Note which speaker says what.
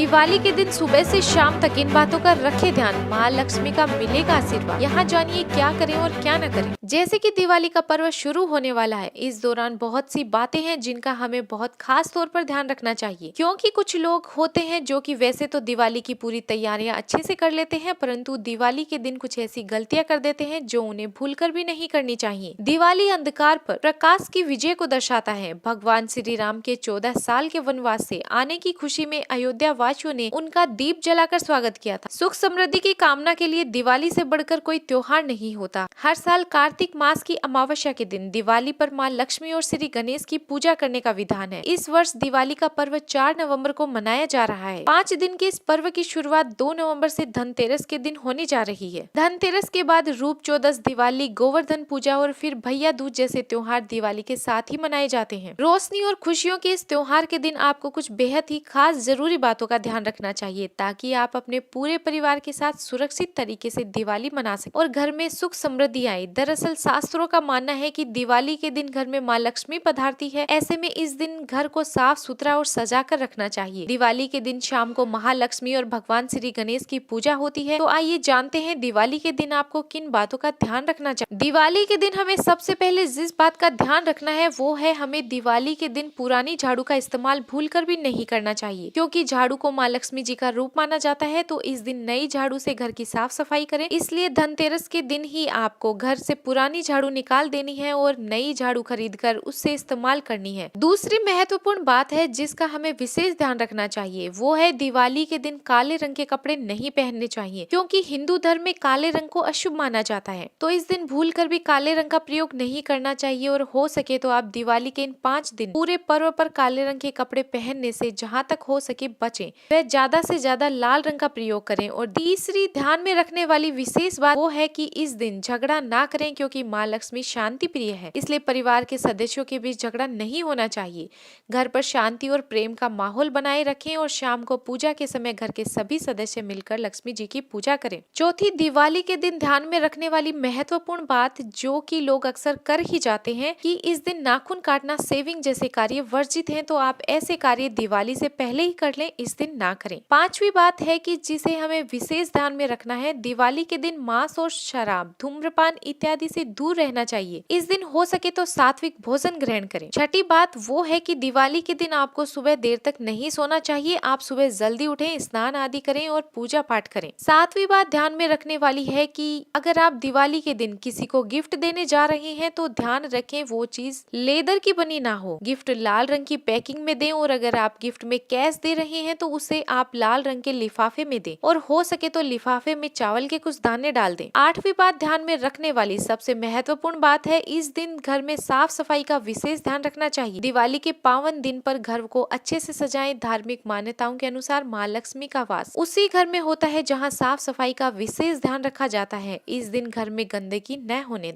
Speaker 1: दिवाली के दिन सुबह से शाम तक इन बातों का रखे ध्यान, माँ लक्ष्मी का मिलेगा आशीर्वाद। यहाँ जानिए क्या करें और क्या न करें। जैसे कि दिवाली का पर्व शुरू होने वाला है, इस दौरान बहुत सी बातें हैं जिनका हमें बहुत खास तौर पर ध्यान रखना चाहिए, क्योंकि कुछ लोग होते हैं जो कि वैसे तो दिवाली की पूरी तैयारियां अच्छे से कर लेते हैं, परंतु दिवाली के दिन कुछ ऐसी गलतियां कर देते हैं जो उन्हें भूलकर भी नहीं करनी चाहिए। दिवाली अंधकार पर प्रकाश की विजय को दर्शाता है। भगवान श्री राम के 14 साल के वनवास से आने की खुशी में अयोध्या वासियों ने उनका दीप जलाकर स्वागत किया था। सुख समृद्धि की कामना के लिए दिवाली से बढ़कर कोई त्योहार नहीं होता। हर साल कार्तिक मास की अमावस्या के दिन दिवाली पर माँ लक्ष्मी और श्री गणेश की पूजा करने का विधान है। इस वर्ष दिवाली का पर्व 4 नवंबर को मनाया जा रहा है। 5 दिन के इस पर्व की शुरुआत 2 नवंबर से धनतेरस के दिन होने जा रही है। धनतेरस के बाद रूप चौदस, दिवाली, गोवर्धन पूजा और फिर भैया दूज जैसे त्योहार दिवाली के साथ ही मनाए जाते हैं। रोशनी और खुशियों के इस त्योहार के दिन आपको कुछ बेहद ही खास जरूरी बातों का ध्यान रखना चाहिए, ताकि आप अपने पूरे परिवार के साथ सुरक्षित तरीके से दिवाली मना सकें और घर में सुख समृद्धि आए। दरअसल शास्त्रों का मानना है कि दिवाली के दिन घर में माँ लक्ष्मी पधारती है। ऐसे में इस दिन घर को साफ सुथरा और सजा कर रखना चाहिए। दिवाली के दिन शाम को महालक्ष्मी और भगवान श्री गणेश की पूजा होती है। तो आइए जानते हैं दिवाली के दिन आपको किन बातों का ध्यान रखना चाहिए। दिवाली के दिन हमें सबसे पहले जिस बात का ध्यान रखना है वो है, हमें दिवाली के दिन पुरानी झाड़ू का इस्तेमाल भूलकर भी नहीं करना चाहिए, क्योंकि झाड़ू को माँ लक्ष्मी जी का रूप माना जाता है। तो इस दिन नई झाड़ू से घर की साफ सफाई करें। इसलिए धनतेरस के दिन ही आपको घर से पुरानी झाड़ू निकाल देनी है और नई झाड़ू खरीद कर उससे इस्तेमाल करनी है। दूसरी महत्वपूर्ण बात है जिसका हमें विशेष ध्यान रखना चाहिए, वो है दिवाली के दिन काले रंग के कपड़े नहीं पहनने चाहिए, क्योंकि हिंदू धर्म में काले रंग को अशुभ माना जाता है। तो इस दिन भूल कर भी काले रंग का प्रयोग नहीं करना चाहिए और हो सके तो आप दिवाली के इन 5 दिन पूरे पर्व पर काले रंग के कपड़े पहनने से जहाँ तक हो सके बचें। वह ज्यादा से ज्यादा लाल रंग का प्रयोग करें। और तीसरी ध्यान में रखने वाली विशेष बात वो है कि इस दिन झगड़ा ना करें, क्योंकि माँ लक्ष्मी शांति प्रिय है। इसलिए परिवार के सदस्यों के बीच झगड़ा नहीं होना चाहिए। घर पर शांति और प्रेम का माहौल बनाए रखें और शाम को पूजा के समय घर के सभी सदस्य मिलकर लक्ष्मी जी की पूजा करें। चौथी, दिवाली के दिन ध्यान में रखने वाली महत्वपूर्ण बात जो कि लोग अक्सर कर ही जाते हैं कि इस दिन नाखून काटना, शेविंग जैसे कार्य वर्जित हैं। तो आप ऐसे कार्य दिवाली से पहले ही कर लें, इस दिन ना करें। पांचवी बात है कि जिसे हमें विशेष ध्यान में रखना है, दिवाली के दिन मांस और शराब, धूम्रपान इत्यादि से दूर रहना चाहिए। इस दिन हो सके तो सात्विक भोजन ग्रहण करें। छठी बात वो है कि दिवाली के दिन आपको सुबह देर तक नहीं सोना चाहिए। आप सुबह जल्दी उठें, स्नान आदि करें और पूजा पाठ करें। सातवीं बात ध्यान में रखने वाली है कि अगर आप दिवाली के दिन किसी को गिफ्ट देने जा रहे हैं तो ध्यान रखें वो चीज लेदर की बनी ना हो। गिफ्ट लाल रंग की पैकिंग में दें और अगर आप गिफ्ट में कैश दे रहे हैं तो उसे आप लाल रंग के लिफाफे में दें और हो सके तो लिफाफे में चावल के कुछ दाने डाल दें। आठवीं बात ध्यान में रखने वाली सबसे महत्वपूर्ण बात है, इस दिन घर में साफ सफाई का विशेष ध्यान रखना चाहिए। दिवाली के पावन दिन पर घर को अच्छे से सजाएं। धार्मिक मान्यताओं के अनुसार माँ लक्ष्मी का वास उसी घर में होता है जहाँ साफ सफाई का विशेष ध्यान रखा जाता है। इस दिन घर में गंदगी न होने दें।